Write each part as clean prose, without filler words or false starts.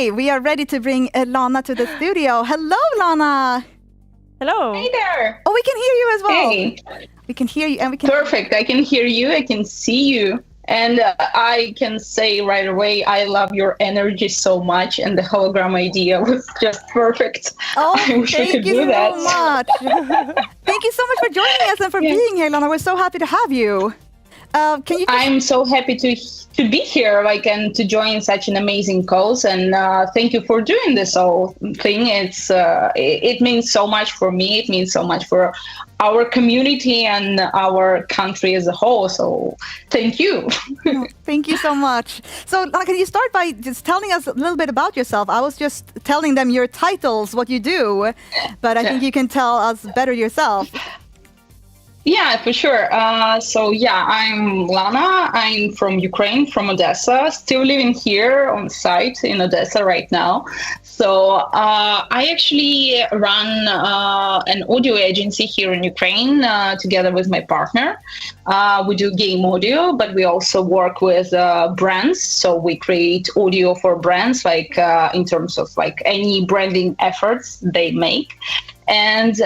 Hey, we are ready to bring Lana to the studio. Hello, Lana. Hello. Hey there. Oh, we can hear you as well. Hey. We can hear you and we can... Perfect. I can hear you. I can see you. And I can say right away, I love your energy so much. And the hologram idea was just perfect. Oh, I wish we thank could you do so that. much. Thank you so much for joining us and for being here, Lana. We're so happy to have you. Can you just... I'm so happy to be here, and to join such an amazing cause. And thank you for doing this whole thing. It means so much for me. It means so much for our community and our country as a whole. So thank you. Oh, thank you so much. So, Lana, can you start by just telling us a little bit about yourself? I was just telling them your titles, what you do, but I think you can tell us better yourself. Yeah, for sure. I'm Lana. I'm from Ukraine, from Odessa, still living here on site in Odessa right now. So I actually run an audio agency here in Ukraine together with my partner. We do game audio, but we also work with brands. So we create audio for brands, in terms of any branding efforts they make. And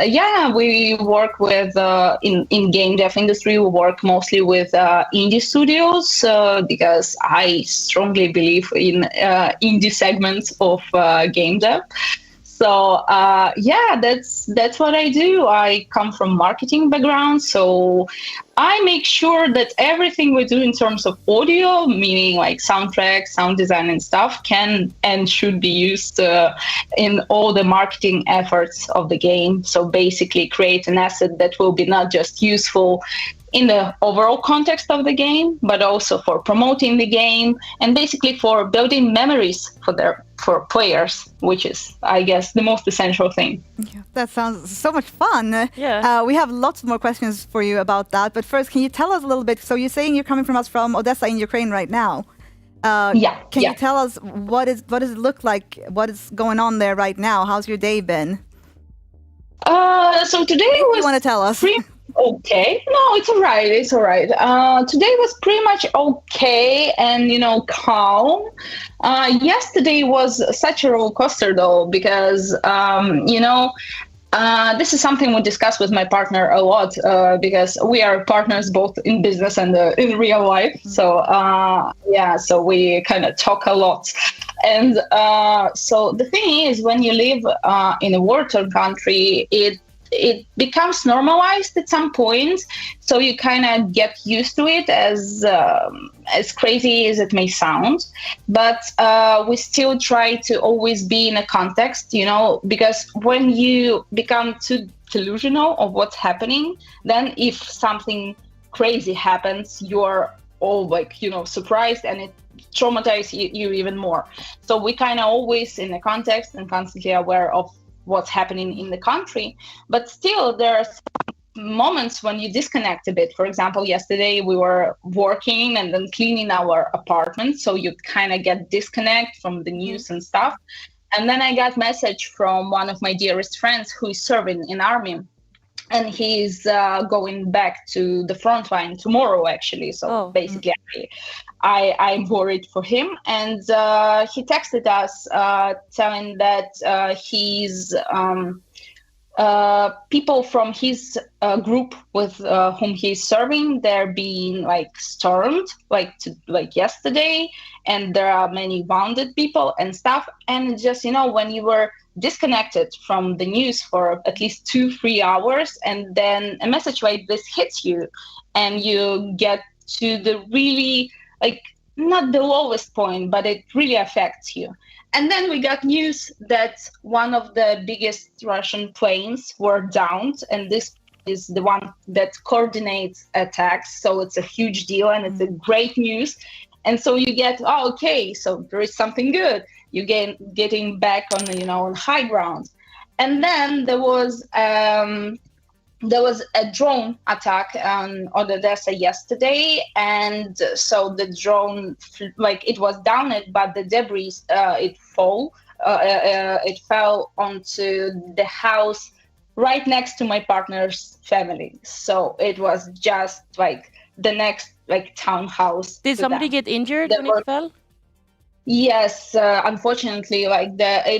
we work with in game dev industry. We work mostly with indie studios because I strongly believe in indie segments of game dev. So that's what I do. I come from marketing background, so I make sure that everything we do in terms of audio, meaning like soundtrack, sound design and stuff, can and should be used in all the marketing efforts of the game. So basically create an asset that will be not just useful in the overall context of the game, but also for promoting the game and basically for building memories for players, which is, I guess, the most essential thing. Yeah, that sounds so much fun. Yeah. We have lots more questions for you about that. But first, can you tell us a little bit? So you're saying you're coming from Odessa in Ukraine right now. Can you tell us what does it look like? What is going on there right now? How's your day been? So today If was you want to tell us. Okay. No, it's all right. It's all right. Today was pretty much okay and, calm. Yesterday was such a roller coaster, though, because, this is something we discuss with my partner a lot because we are partners both in business and in real life. So, so we kind of talk a lot. And so the thing is, when you live in a war-torn country, it becomes normalized at some point, so you kind of get used to it, as crazy as it may sound. But we still try to always be in a context, because when you become too delusional of what's happening, then if something crazy happens, you're all surprised, and it traumatizes you even more. So we kind of always in a context and constantly aware of what's happening in the country. But still, there are some moments when you disconnect a bit. For example, yesterday we were working and then cleaning our apartment, so you kind of get disconnect from the news and stuff. And then I got message from one of my dearest friends who is serving in army, and he's going back to the front line tomorrow, actually. So basically, I'm worried for him. And he texted us telling that he's people from his group with whom he's serving, they're being stormed yesterday, and there are many wounded people and stuff. And just when you were disconnected from the news for at least 2-3 hours, and then a message like this hits you, and you get to the really not the lowest point, but it really affects you. And then we got news that one of the biggest Russian planes were downed, and this is the one that coordinates attacks. So it's a huge deal, and it's a great news. And so you get, okay, so there is something good. You getting back on, on high ground. And then there was a drone attack on Odessa yesterday, and so the drone, it was downed, but the debris it fell onto the house right next to my partner's family. So it was just the next townhouse. Did somebody get injured when it fell? Yes, unfortunately,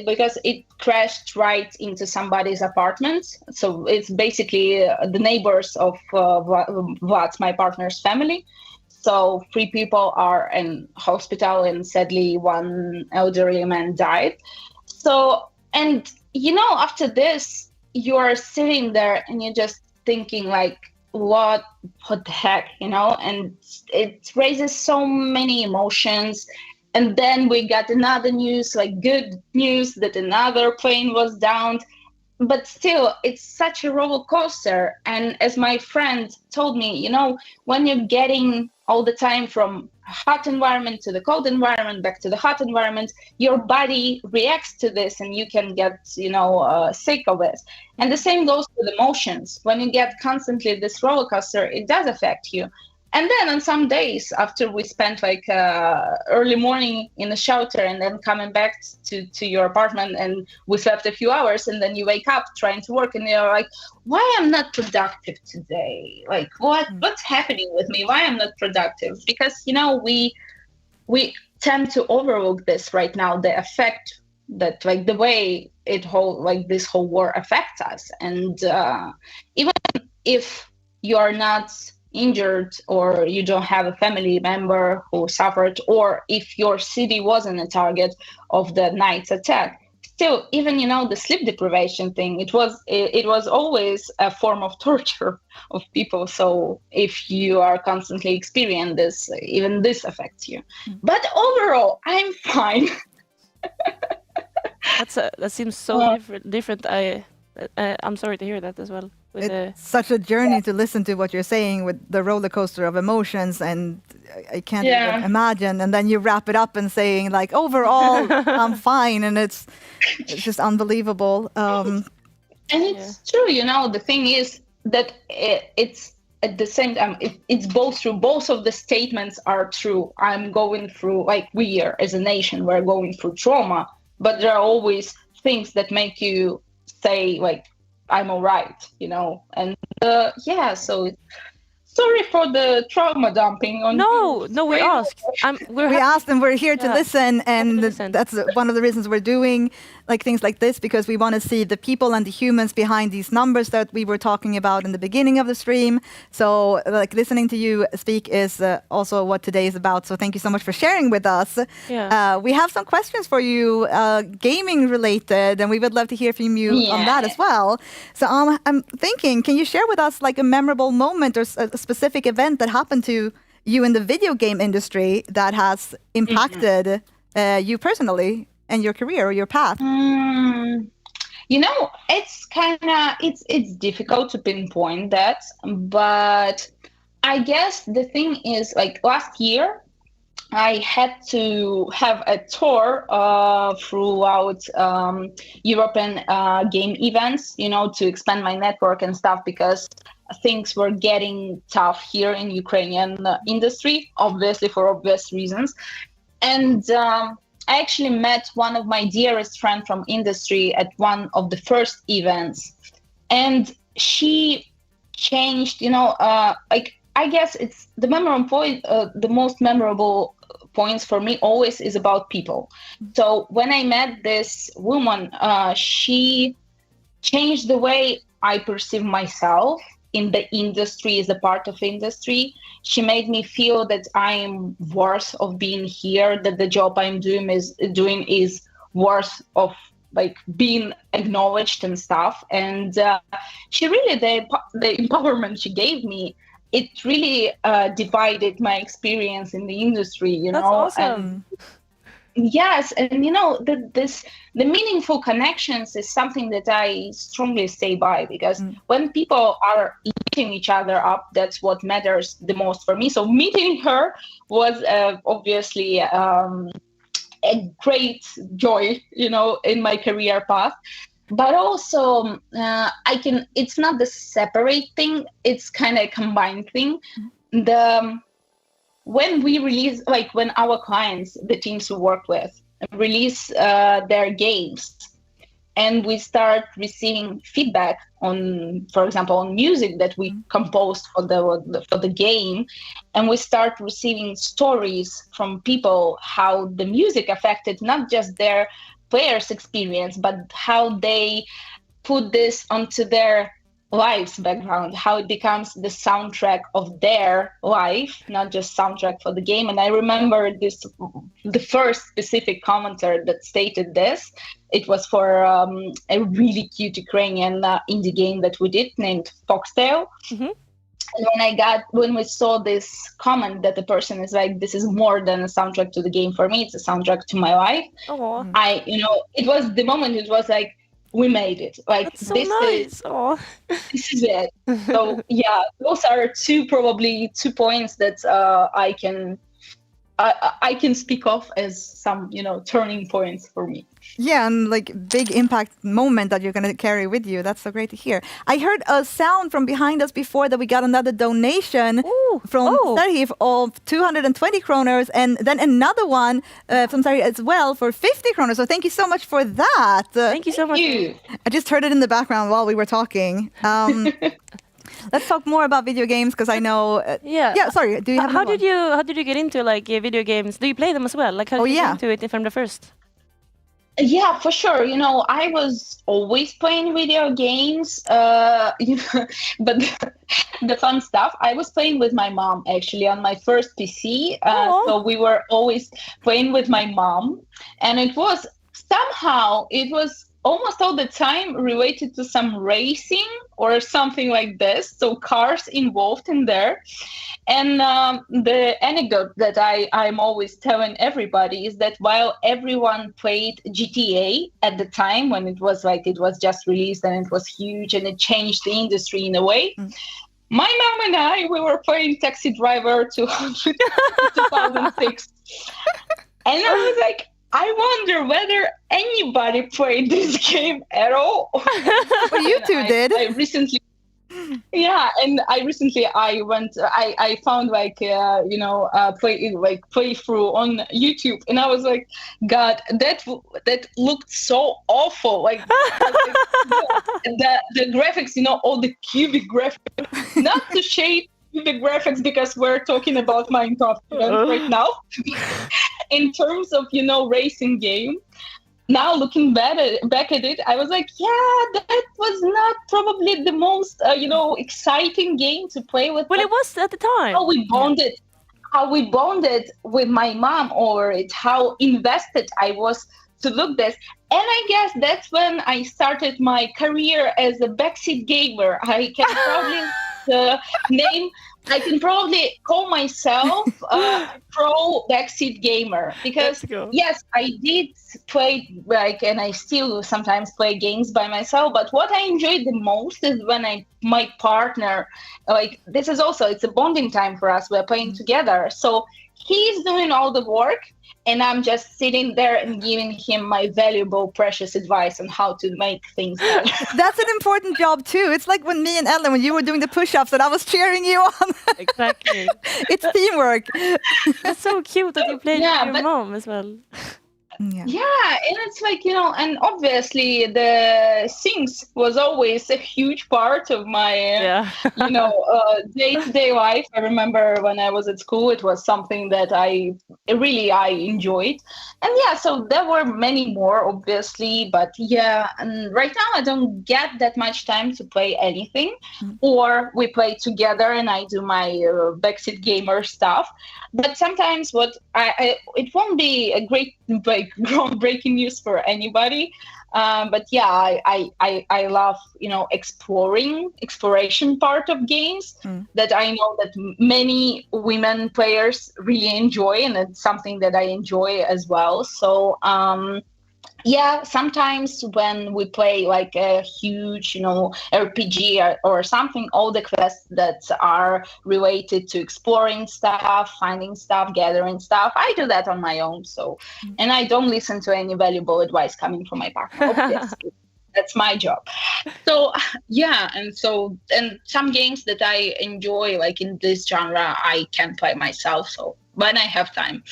because it crashed right into somebody's apartment. So it's basically the neighbors of Vlad, my partner's family. So three people are in hospital, and sadly, one elderly man died. So, and after this, you're sitting there and you're just thinking like, what the heck, and it raises so many emotions. And then we got another news, like good news that another plane was downed, but still it's such a roller coaster. And as my friend told me, when you're getting all the time from hot environment to the cold environment back to the hot environment, your body reacts to this and you can get sick of it. And the same goes with emotions. When you get constantly this roller coaster, it does affect you. And then on some days after we spent like early morning in the shelter and then coming back to your apartment, and we slept a few hours, and then you wake up trying to work and you're like, why I'm not productive today? Like what's happening with me? Why I'm not productive? Because we tend to overlook this right now, the effect that like the way this whole war affects us. And even if you're not injured or you don't have a family member who suffered, or if your city wasn't a target of the night's attack, still, even the sleep deprivation thing, it was always a form of torture of people. So if you are constantly experiencing this, even this affects you. But overall, I'm fine. That seems so different. I'm sorry to hear that as well. It's such a journey to listen to what you're saying with the roller coaster of emotions, and I can't even imagine. And then you wrap it up and saying like, overall, I'm fine, and it's just unbelievable. And it's true, the thing is that it's at the same time, it's both true. Both of the statements are true. I'm going through, like, we are as a nation, we're going through trauma, but there are always things that make you say like, I'm all right, and so sorry for the trauma dumping on No, we asked. We asked, and we're here to listen, and that's one of the reasons we're doing like things like this, because we want to see the people and the humans behind these numbers that we were talking about in the beginning of the stream. So like listening to you speak is also what today is about. So thank you so much for sharing with us. We have some questions for you, gaming related, and we would love to hear from you on that as well. So I'm thinking, can you share with us like a memorable moment or a specific event that happened to you in the video game industry that has impacted you personally and your career or your path? It's kind of it's difficult to pinpoint that, but I guess the thing is, like, last year I had to have a tour throughout European game events, to expand my network and stuff, because things were getting tough here in Ukrainian industry, obviously for obvious reasons. And I actually met one of my dearest friends from industry at one of the first events, and she changed, I guess it's the memorable point, the most memorable points for me always is about people. So when I met this woman, she changed the way I perceive myself in the industry, as a part of industry. She made me feel that I'm worth of being here, that the job I'm doing is worth of like being acknowledged and stuff. And she really, the empowerment she gave me, it really divided my experience in the industry, That's awesome. Yes, and the meaningful connections is something that I strongly stay by, because when people are lifting each other up, that's what matters the most for me. So meeting her was obviously a great joy, in my career path. But also, it's not the separate thing; it's kind of a combined thing. When we release, like when our clients, the teams we work with, release their games, and we start receiving feedback on, for example, on music that we composed for the game, and we start receiving stories from people how the music affected not just their players' experience, but how they put this onto their lives background, how it becomes the soundtrack of their life, not just soundtrack for the game. And I remember the first specific commenter that stated this. It was for a really cute Ukrainian indie game that we did named Foxtail. Mm-hmm. And when we saw this comment that the person is like, this is more than a soundtrack to the game for me, it's a soundtrack to my life. Aww. It was the moment, it was like, we made it. Like, that's so nice. This is it. So yeah, those are probably two points that I can speak of as some, turning points for me. Yeah, and like big impact moment that you're going to carry with you. That's so great to hear. I heard a sound from behind us before that we got another donation from Serhiv of 220 kroners, and then another one from Serhiv as well for 50 kroners. So thank you so much for that. Thank you so much. I just heard it in the background while we were talking. Let's talk more about video games, because I know. Yeah. Sorry. Do you have? How did you get into like video games? Do you play them as well? Like how did you get into it from the first? Yeah, for sure. I was always playing video games, but the fun stuff, I was playing with my mom actually on my first PC. So we were always playing with my mom, and it was almost all the time related to some racing or something like this. So cars involved in there. And the anecdote that I'm always telling everybody is that while everyone played GTA at the time when it was just released and it was huge and it changed the industry in a way, my mom and I, we were playing Taxi Driver 2006. And I was like, I wonder whether anybody played this game at all. Well, you two did. I recently, and I found playthrough on YouTube, and I was like, God, that looked so awful. Like the graphics, all the cubic graphics. Not to shade the graphics because we're talking about Minecraft right now. In terms of racing game, now looking back at it, I was like, that was not probably the most exciting game to play with. Well, it was at the time. How we bonded with my mom over it, how invested I was to look this. And I guess that's when I started my career as a backseat gamer. I can probably call myself a pro backseat gamer, because yes, I did play and I still sometimes play games by myself. But what I enjoyed the most is when my partner, this is also, it's a bonding time for us. We're playing together. So he's doing all the work, and I'm just sitting there and giving him my valuable, precious advice on how to make things better. That's an important job too. It's like when me and Ellen, when you were doing the push-ups and I was cheering you on. Exactly. It's teamwork. That's so cute that you played with your mom as well. Yeah, and it's and obviously the Sims was always a huge part of my, day-to-day life. I remember when I was at school, it was something that I enjoyed. And so there were many more, obviously, but and right now I don't get that much time to play anything, or we play together and I do my backseat gamer stuff. But sometimes it won't be a great groundbreaking news for anybody, but I love exploration part of games that I know that many women players really enjoy, and it's something that I enjoy as well. So sometimes when we play like a huge RPG or something, all the quests that are related to exploring stuff, finding stuff, gathering stuff, I do that on my own. So and I don't listen to any valuable advice coming from my partner, obviously. That's my job. So and some games that I enjoy, like in this genre, I can play myself, so when I have time.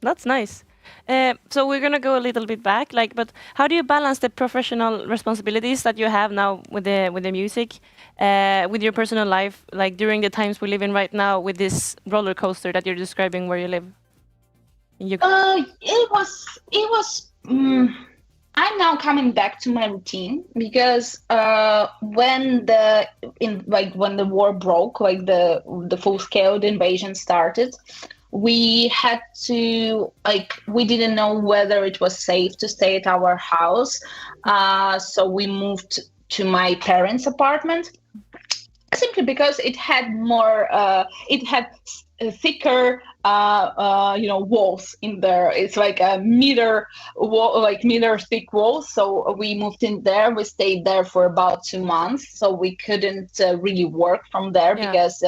That's nice. So we're gonna go a little bit back, but how do you balance the professional responsibilities that you have now with the music, with your personal life, like during the times we live in right now, with this roller coaster that you're describing where you live? It was. I'm now coming back to my routine because when the war broke, like the full scale invasion started, we had to we didn't know whether it was safe to stay at our house, so we moved to my parents' apartment simply because it had thicker walls in there. It's like a meter wall, like meter thick walls. So we moved in there. We stayed there for about 2 months. So we couldn't really work from there because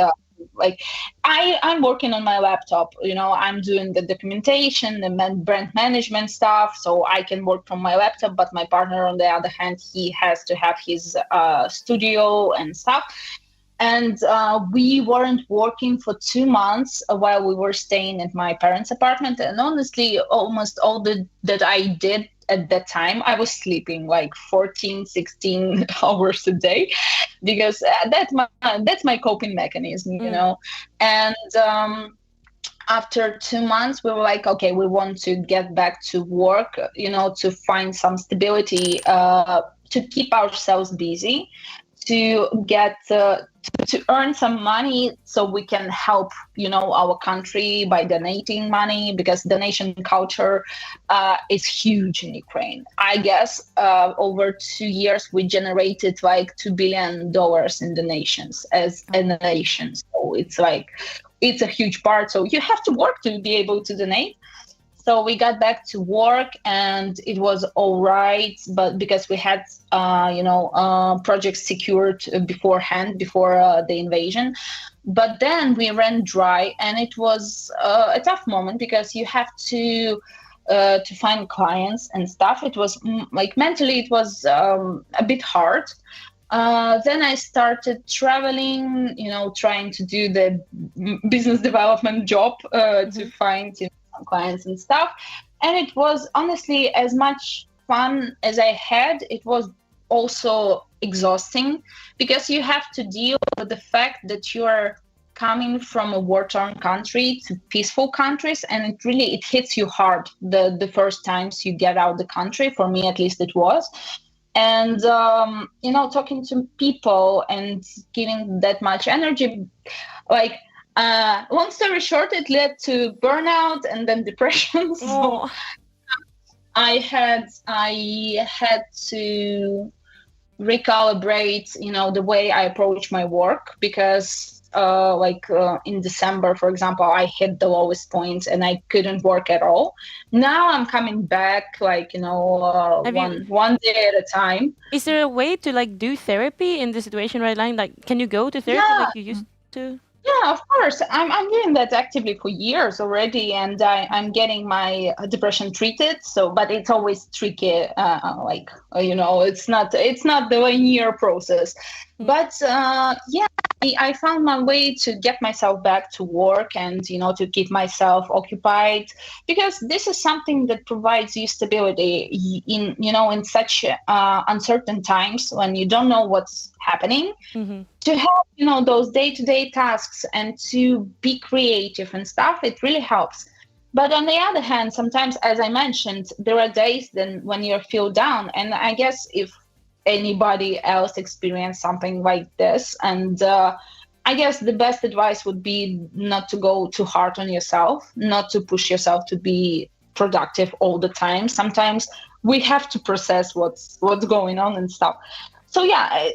I'm working on my laptop. I'm doing the documentation, the brand management stuff, so I can work from my laptop. But my partner, on the other hand, he has to have his studio and stuff. And we weren't working for 2 months while we were staying at my parents' apartment. And honestly, almost all that I did at that time, I was sleeping like 14, 16 hours a day, because that's my coping mechanism, And after 2 months, we were like, okay, we want to get back to work, to find some stability, to keep ourselves busy, to get to earn some money so we can help our country by donating money, because donation culture is huge in Ukraine. I guess over 2 years we generated like $2 billion in donations as a nation. So it's a huge part. So you have to work to be able to donate. So we got back to work and it was all right, but because we had, projects secured beforehand, before the invasion. But then we ran dry, and it was a tough moment because you have to find clients and stuff. It was mentally, it was a bit hard. Then I started traveling, trying to do the business development job to find clients and stuff. And it was honestly as much fun as I had. It was also exhausting because you have to deal with the fact that you are coming from a war-torn country to peaceful countries, and it hits you hard the first times you get out of the country. For me, at least, it was. And talking to people and giving that much energy, long story short, it led to burnout and then depression. So I had to recalibrate, the way I approach my work, because in December, for example, I hit the lowest point and I couldn't work at all. Now I'm coming back, one day at a time. Is there a way to do therapy in the situation right now? Can you go to therapy like you used to? Yeah, of course. I'm doing that actively for years already, and I'm getting my depression treated. So, but it's always tricky. It's not the linear process. But I found my way to get myself back to work and to keep myself occupied, because this is something that provides you stability in such uncertain times when you don't know what's happening. Mm-hmm. To have those day-to-day tasks and to be creative and stuff, it really helps. But on the other hand, sometimes, as I mentioned, there are days then when you feel down, and I guess if anybody else experience something like this, and I guess the best advice would be not to go too hard on yourself, not to push yourself to be productive all the time. Sometimes we have to process what's going on and stuff. So I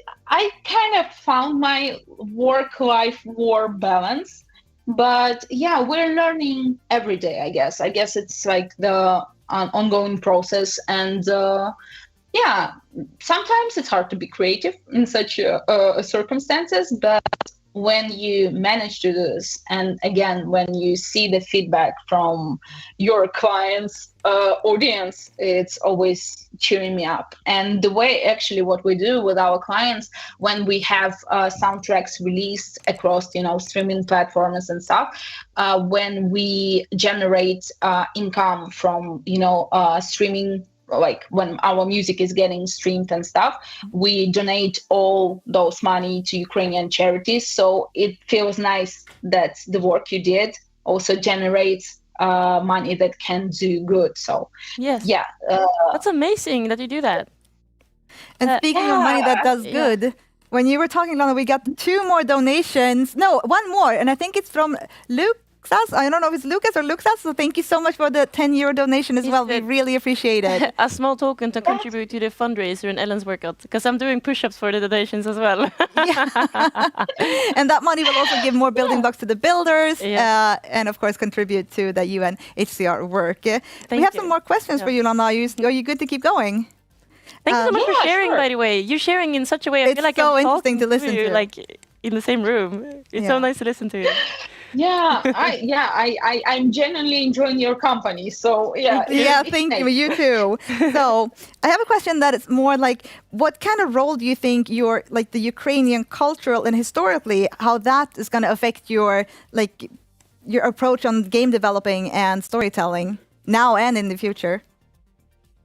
kind of found my work-life war balance, but we're learning every day. I guess it's like the ongoing process, and sometimes it's hard to be creative in such circumstances, but when you manage to do this, and again, when you see the feedback from your clients, audience, it's always cheering me up. And the way actually what we do with our clients when we have soundtracks released across, streaming platforms and stuff, when we generate income from, streaming, like when our music is getting streamed and stuff, we donate all those money to Ukrainian charities. So it feels nice that the work you did also generates money that can do good. So yes, yeah, that's amazing that you do that. And speaking of money that does good, when you were talking, Lana, we got 2 more donations. No, 1 more, and I think it's from Luke. I don't know if it's Lucas or Luxas, so thank you so much for the 10-euro donation as well. We really appreciate it. A small token to contribute to the fundraiser in Ellen's workout, because I'm doing push-ups for the donations as well. And that money will also give more building blocks to the builders, and of course contribute to the UNHCR work. We have some more questions for you, Lana. Are you good to keep going? Thank you so much for sharing, by the way. You're sharing in such a way, I feel like so I'm interesting to listen to. Like in the same room. It's so nice to listen to you. I'm genuinely enjoying your company. So thank you. You too. So I have a question that is more like, what kind of role do you think the Ukrainian cultural and historically, how that is going to affect your approach on game developing and storytelling now and in the future?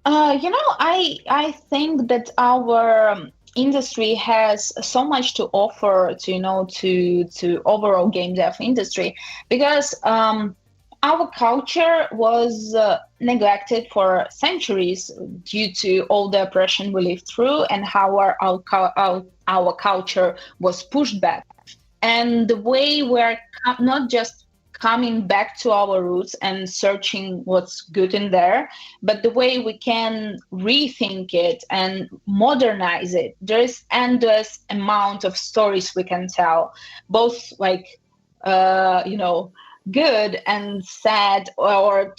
I think that our industry has so much to offer to overall game dev industry, because our culture was neglected for centuries due to all the oppression we lived through and how our culture was pushed back. And the way we're not just coming back to our roots and searching what's good in there, but the way we can rethink it and modernize it. There's endless amount of stories we can tell, both good and sad, or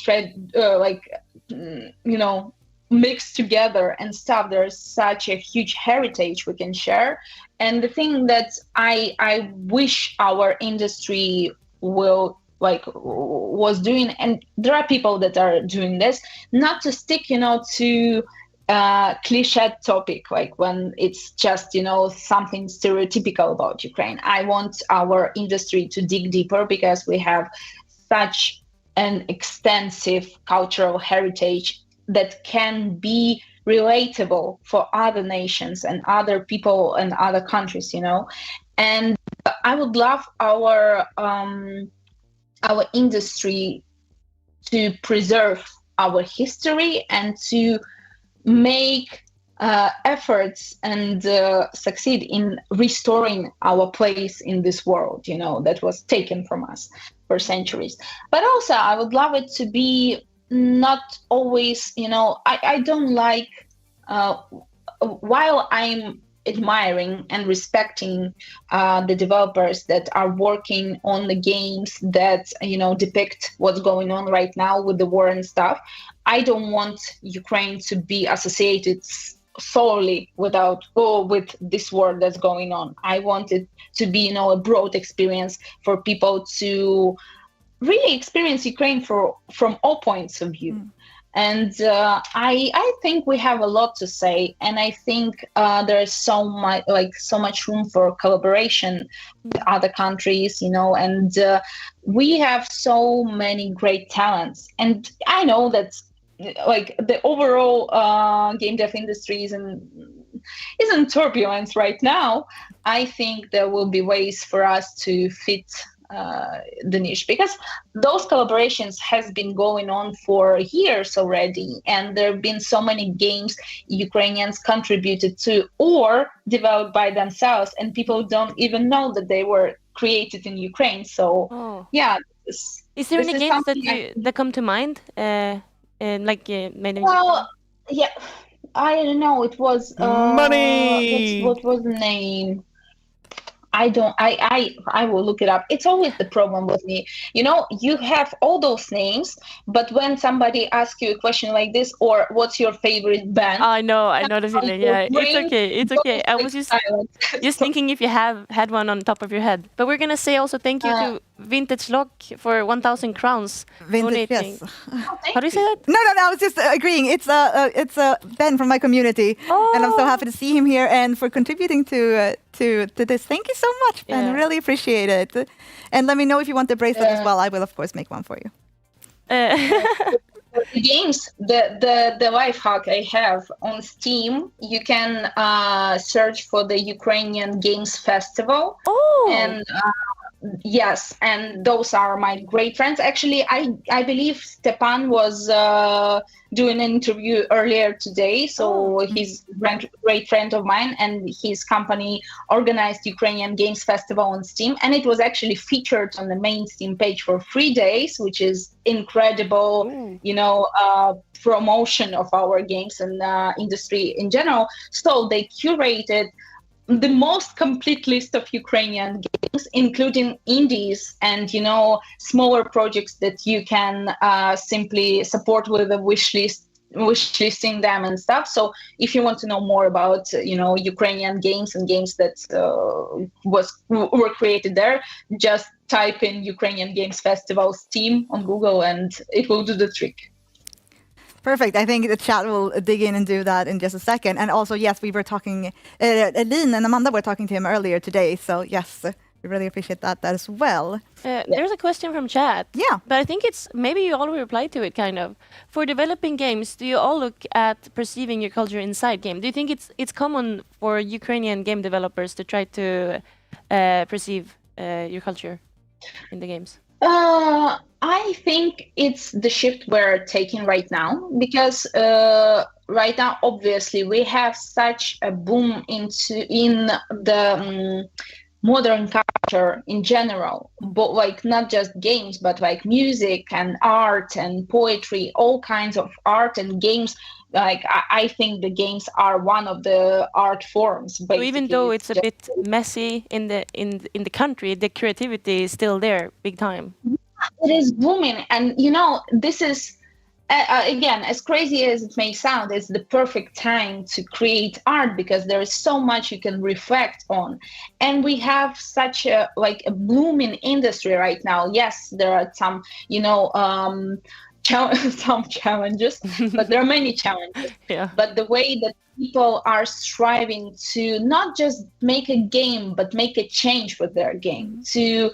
mixed together and stuff. There's such a huge heritage we can share. And the thing that I wish our industry was doing, and there are people that are doing this, not to stick to cliche topic, like when it's just something stereotypical about Ukraine. I want our industry to dig deeper, because we have such an extensive cultural heritage that can be relatable for other nations and other people and other countries, and I would love our industry to preserve our history and to make efforts and succeed in restoring our place in this world, that was taken from us for centuries. But also, I would love it to be not always, I don't like, while I'm admiring and respecting the developers that are working on the games that depict what's going on right now with the war and stuff, I don't want Ukraine to be associated solely with this war that's going on. I want it to be a broad experience for people to really experience Ukraine from all points of view. And I think we have a lot to say, and I think there's so much room for collaboration with other countries, and we have so many great talents. And I know that the overall game dev industry is in turbulence right now. I think there will be ways for us to fit the niche, because those collaborations has been going on for years already, and there have been so many games Ukrainians contributed to or developed by themselves, and people don't even know that they were created in Ukraine. So is there any games that come to mind? Maybe. Well, yeah, I don't know. It was money. What was the name? I will look it up. It's always the problem with me. You have all those names, but when somebody asks you a question like this, or what's your favorite band? I know the feeling. Yeah, it's okay. I was just So, thinking if you have had one on top of your head. But we're gonna say also thank you to Vintage Lock for 1,000 crowns donating. Yes. How do you say that? No. I was just agreeing. It's Ben from my community, and I'm so happy to see him here and for contributing to this. Thank you so much, Ben. Yeah. Really appreciate it. And let me know if you want the bracelet as well. I will of course make one for you. The games, the life hack I have on Steam, you can search for the Ukrainian Games Festival. And yes, and those are my great friends. Actually, I believe Stepan was doing an interview earlier today. So he's a great friend of mine, and his company organized Ukrainian Games Festival on Steam, and it was actually featured on the main Steam page for 3 days, which is incredible, promotion of our games and industry in general. So they curated the most complete list of Ukrainian games, including indies and, smaller projects that you can simply support with a wishlisting them and stuff. So if you want to know more about, Ukrainian games and games that were created there, just type in Ukrainian Games Festival Steam on Google and it will do the trick. Perfect. I think the chat will dig in and do that in just a second. And also, yes, we were talking, Aline and Amanda were talking to him earlier today. So yes, we really appreciate that as well. There's a question from chat. Yeah. But I think maybe you already replied to it, kind of. For developing games, do you all look at perceiving your culture inside game? Do you think it's common for Ukrainian game developers to try to perceive your culture in the games? I think it's the shift we're taking right now, because right now, obviously, we have such a boom in the modern culture in general, but like not just games, but like music and art and poetry, all kinds of art and games. Like I think the games are one of the art forms. So even though it's a bit messy in the country, the creativity is still there, big time. It is booming, and this is again, as crazy as it may sound, it's the perfect time to create art because there is so much you can reflect on, and we have such a booming industry right now. Yes, there are some some challenges, but there are many challenges. Yeah. But the way that people are striving to not just make a game, but make a change with their game, to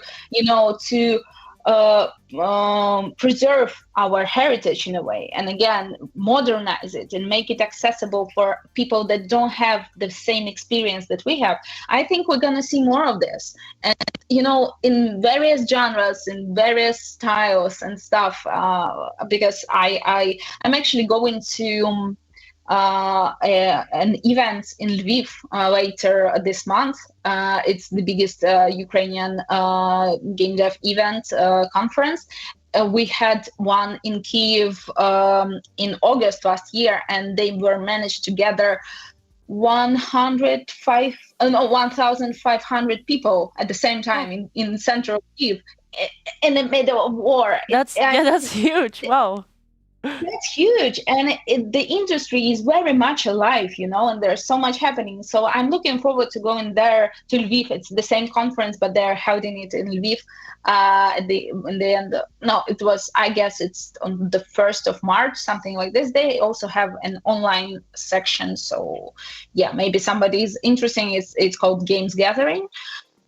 preserve our heritage in a way, and again modernize it and make it accessible for people that don't have the same experience that we have. I think we're gonna see more of this, and in various genres, in various styles and stuff. Because I'm actually going to an event in Lviv later this month. It's the biggest Ukrainian game dev event conference. We had one in Kyiv in August last year, and they were managed to gather 1,500 people at the same time in central Kyiv in the middle of war. That's huge. Wow. That's huge, and the industry is very much alive, and there's so much happening. So I'm looking forward to going there to Lviv. It's the same conference, but they're holding it in Lviv. In the end, no, it was. I guess it's on the 1st of March, something like this. They also have an online section, so yeah, maybe somebody's interested. It's called Games Gathering.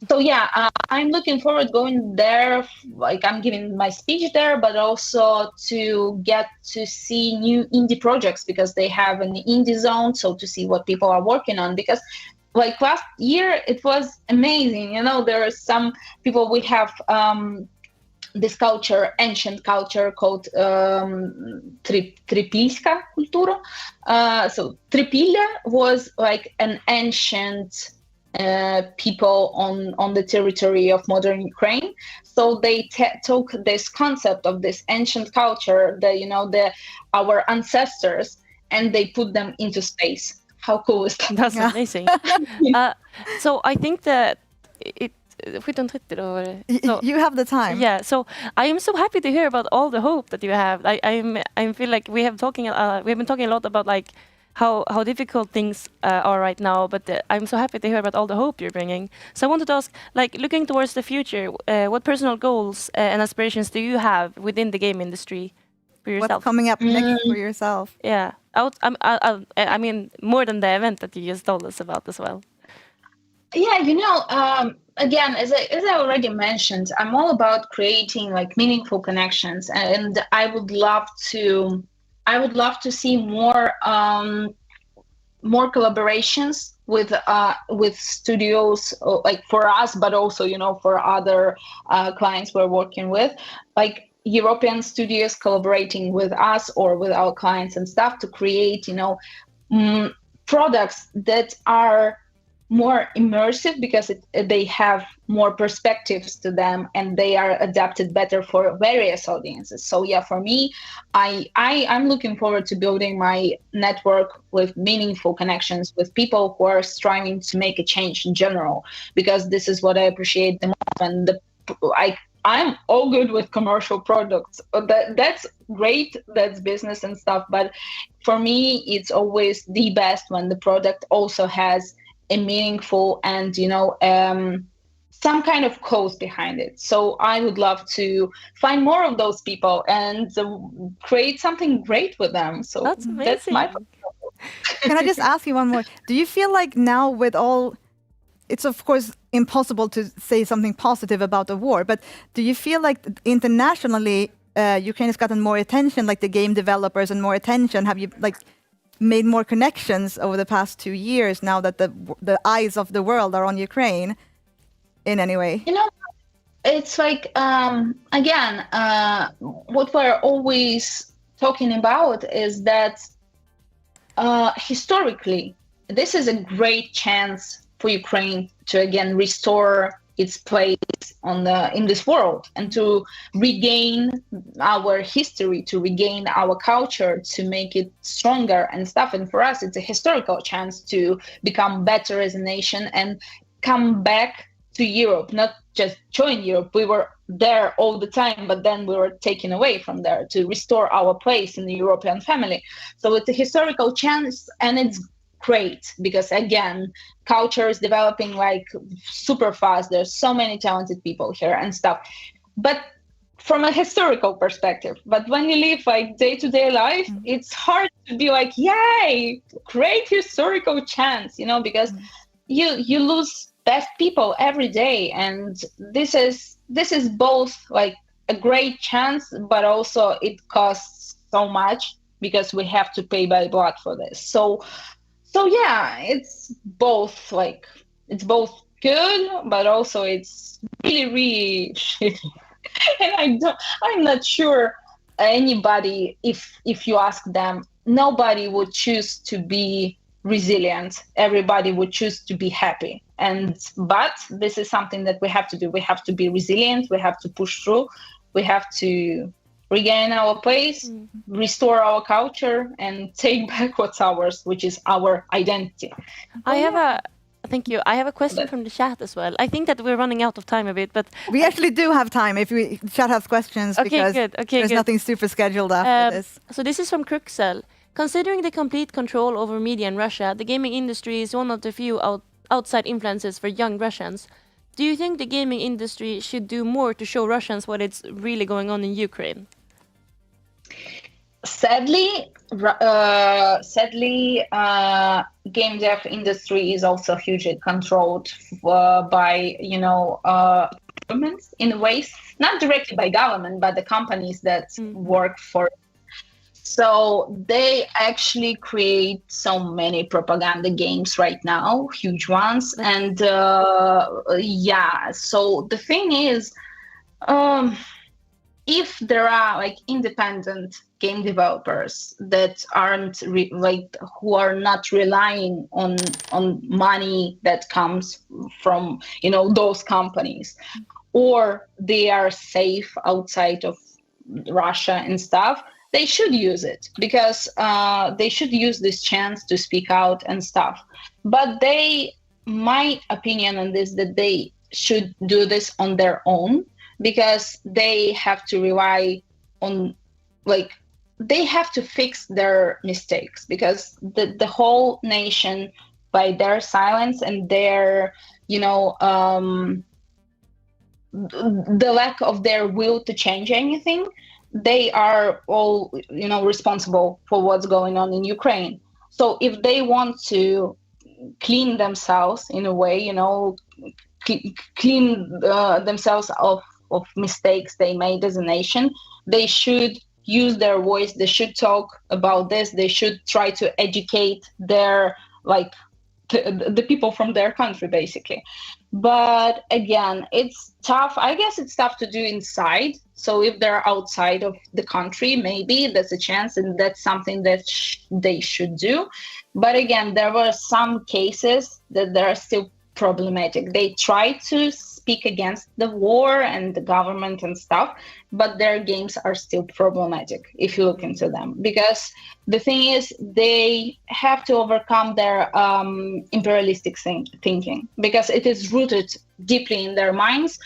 So yeah, I'm looking forward going there. Like I'm giving my speech there, but also to get to see new indie projects because they have an indie zone. So to see what people are working on, because like last year it was amazing. There are some people, we have this culture, ancient culture called Tripilska kultura. So Tripilya was like an ancient people on the territory of modern Ukraine. So they took this concept of this ancient culture, our ancestors, and they put them into space. How cool is that? That's amazing. So I think that You have the time. Yeah, so I am so happy to hear about all the hope that you have. I feel like we have been talking a lot about like how difficult things are right now, but I'm so happy to hear about all the hope you're bringing. So I wanted to ask, like, looking towards the future, what personal goals and aspirations do you have within the game industry for yourself? What's coming up next for yourself? Yeah, I mean, more than the event that you just told us about as well. Yeah, again, as I already mentioned, I'm all about creating like meaningful connections, and I would love to see more collaborations with studios, like for us, but also for other clients we're working with, like European studios collaborating with us or with our clients and stuff to create products that are more immersive because they have more perspectives to them and they are adapted better for various audiences. So yeah, for me, I'm looking forward to building my network with meaningful connections with people who are striving to make a change in general, because this is what I appreciate the most. And I'm all good with commercial products. That's great, that's business and stuff, but for me, it's always the best when the product also has a meaningful and some kind of cause behind it. So I would love to find more of those people and create something great with them. So that's amazing. That's my Can I just ask you one more? Do you feel like now with all, it's of course impossible to say something positive about the war, but do you feel like internationally Ukraine has gotten more attention, like the game developers and more attention? Have you like made more connections over the past 2 years now that the eyes of the world are on Ukraine in any way? It's like, again, what we're always talking about is that historically, this is a great chance for Ukraine to again restore its place in this world and to regain our history, to regain our culture, to make it stronger and stuff. And for us, it's a historical chance to become better as a nation and come back to Europe, not just join Europe. We were there all the time, but then we were taken away from there to restore our place in the European family. So it's a historical chance, and it's great because again, culture is developing like super fast. There's so many talented people here and stuff, but from a historical perspective. But when you live like day-to-day life, it's hard to be like, yay, great historical chance, because you lose best people every day, and this is both like a great chance, but also it costs so much because we have to pay by blood for this. So yeah, it's both good, but also it's really, really shitty. And I'm not sure anybody, if you ask them, nobody would choose to be resilient. Everybody would choose to be happy. But this is something that we have to do. We have to be resilient. We have to push through. We have to regain our place, restore our culture, and take back what's ours, which is our identity. Thank you. I have a question from the chat as well. I think that we're running out of time a bit, but we actually do have time if the chat has questions, because there's nothing super scheduled after this. So this is from Kruchek. Considering the complete control over media in Russia, the gaming industry is one of the few outside influences for young Russians. Do you think the gaming industry should do more to show Russians what is really going on in Ukraine? Sadly, game dev industry is also hugely controlled by governments in ways, not directly by government, but the companies that work for it. So they actually create so many propaganda games right now, huge ones. And so the thing is, if there are like independent game developers that aren't who are not relying on money that comes from those companies, or they are safe outside of Russia and stuff, they should use it, because they should use this chance to speak out and stuff. But my opinion on this, that they should do this on their own, because they have to rely on, like, they have to fix their mistakes, because the whole nation, by their silence and their, the lack of their will to change anything, they are all, responsible for what's going on in Ukraine. So if they want to clean themselves in a way, clean themselves of mistakes they made as a nation, they should use their voice. They should talk about this. They should try to educate their, the people from their country, basically. But again, it's tough. I guess it's tough to do inside. So if they're outside of the country, maybe there's a chance, and that's something that they should do. But again, there were some cases that are still problematic. They try to speak against the war and the government and stuff, but their games are still problematic if you look into them, because the thing is, they have to overcome their imperialistic thinking, because it is rooted deeply in their minds.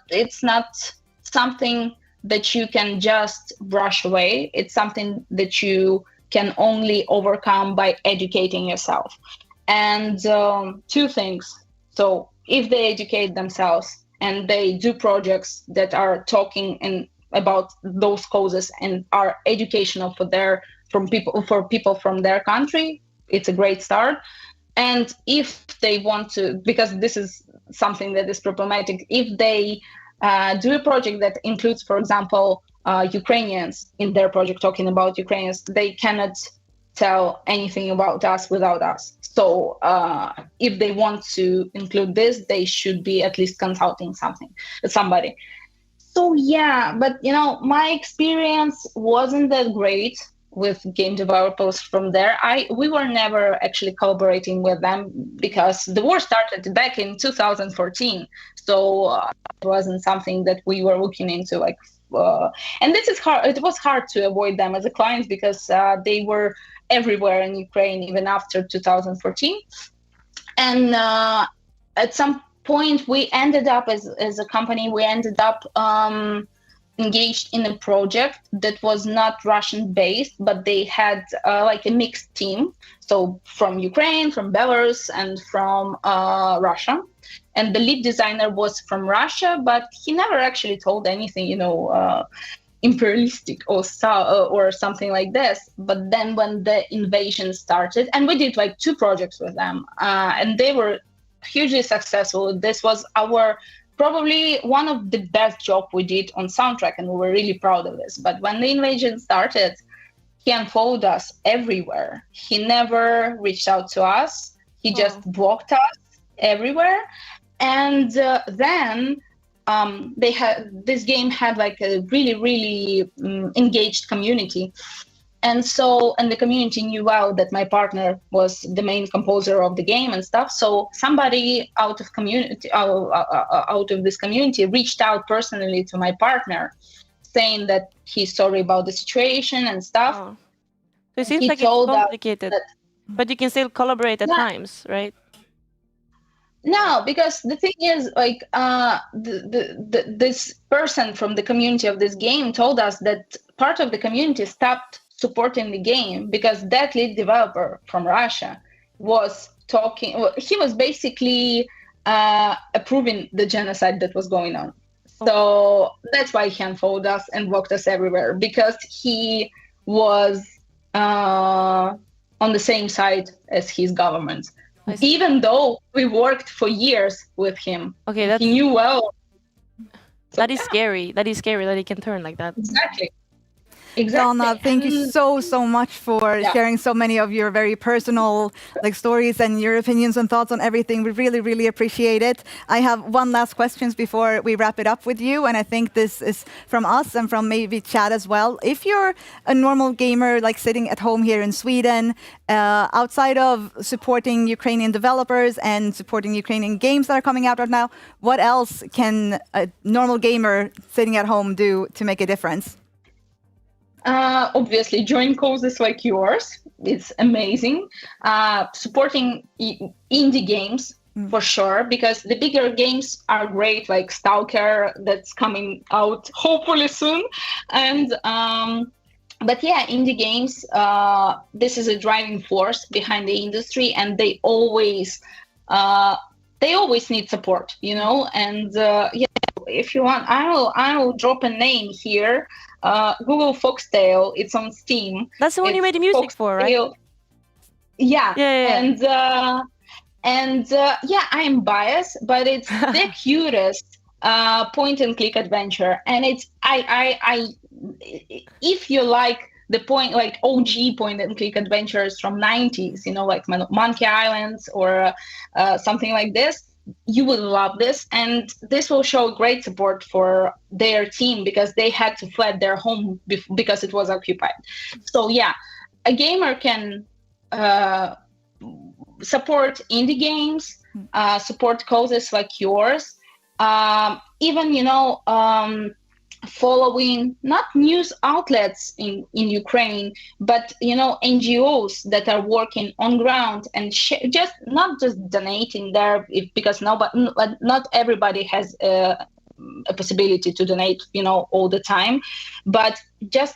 It's not something that you can just brush away. It's something that you can only overcome by educating yourself. And two things. So if they educate themselves and they do projects that are talking about those causes and are educational for people from their country, it's a great start. And if they want to, because this is something that is problematic, if they do a project that includes, for example, Ukrainians in their project, talking about Ukrainians, they cannot tell anything about us without us. So if they want to include this, they should be at least consulting somebody. So yeah, but my experience wasn't that great with game developers from there. We were never actually collaborating with them, because the war started back in 2014. So it wasn't something that we were looking into, and this is hard. It was hard to avoid them as a client, because they were everywhere in Ukraine, even after 2014. And at some point, we ended up as a company, we ended up engaged in a project that was not Russian based, but they had a mixed team. So from Ukraine, from Belarus, and from Russia. And the lead designer was from Russia, but he never actually told anything, imperialistic or something like this. But then when the invasion started, and we did 2 projects with them, and they were hugely successful. This was probably one of the best job we did on soundtrack, and we were really proud of this. But when the invasion started, he unfollowed us everywhere. He never reached out to us. He just blocked us everywhere. And then this game had a really, really engaged community. And the community knew well that my partner was the main composer of the game and stuff. So somebody out of this community reached out personally to my partner, saying that he's sorry about the situation and stuff. Oh. So it seems like it's complicated, but you can still collaborate at times, right? No, because the thing is, this person from the community of this game told us that part of the community stopped supporting the game because that lead developer from Russia was talking. Well, he was basically approving the genocide that was going on. So that's why he unfollowed us and blocked us everywhere, because he was on the same side as his government. Even though we worked for years with him. Okay, he knew well. So, that is scary. That is scary that he can turn like that. Exactly. Donna, thank you so much for sharing so many of your very personal stories and your opinions and thoughts on everything. We really, really appreciate it. I have one last question before we wrap it up with you, and I think this is from us and from maybe Chad as well. If you're a normal gamer sitting at home here in Sweden, outside of supporting Ukrainian developers and supporting Ukrainian games that are coming out right now, what else can a normal gamer sitting at home do to make a difference? Obviously, join causes like yours. It's amazing. Supporting indie games for sure, because the bigger games are great, like Stalker that's coming out hopefully soon. And but yeah, indie games, this is a driving force behind the industry, and they always need support, you know. And yeah, if you want, I will drop a name here. Google Foxtail. It's on Steam. That's the one you made the music for, right? Yeah. And yeah, I'm biased, but it's the cutest point and click adventure. And it's I if you like the OG point and click adventures from 90s, you know, like Monkey Islands or something like this, you will love this. And this will show great support for their team, because they had to flee their home because it was occupied. So yeah, a gamer can support indie games, support causes like yours, even, you know, following not news outlets in Ukraine, but, you know, NGOs that are working on ground and just not just donating there, because not everybody has a possibility to donate, you know, all the time, but just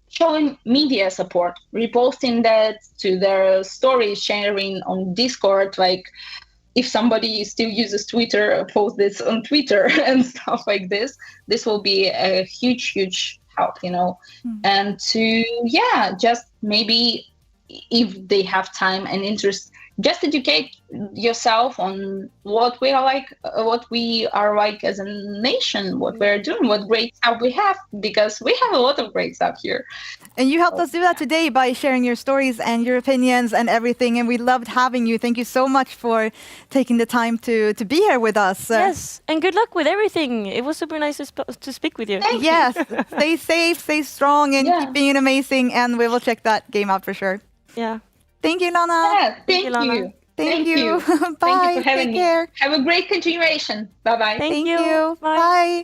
showing media support, reposting that to their stories, sharing on Discord, like if somebody still uses Twitter, post this on Twitter and stuff like this. This will be a huge help, you know. And to, yeah, just maybe if they have time and interest, just educate yourself on what we are like as a nation, what we're doing, what great stuff we have, because we have a lot of great stuff here. And you helped us do that today by sharing your stories and your opinions and everything. And we loved having you. Thank you so much for taking the time to be here with us. Yes, and good luck with everything. It was super nice to speak with you. Yes, stay safe, stay strong, and keep being amazing. And we will check that game out for sure. Yeah. Thank you, Lana. Yeah, thank you. Thank you. Bye. Thank you for having me. Take care. Have a great continuation. Bye-bye. Thank you. Bye.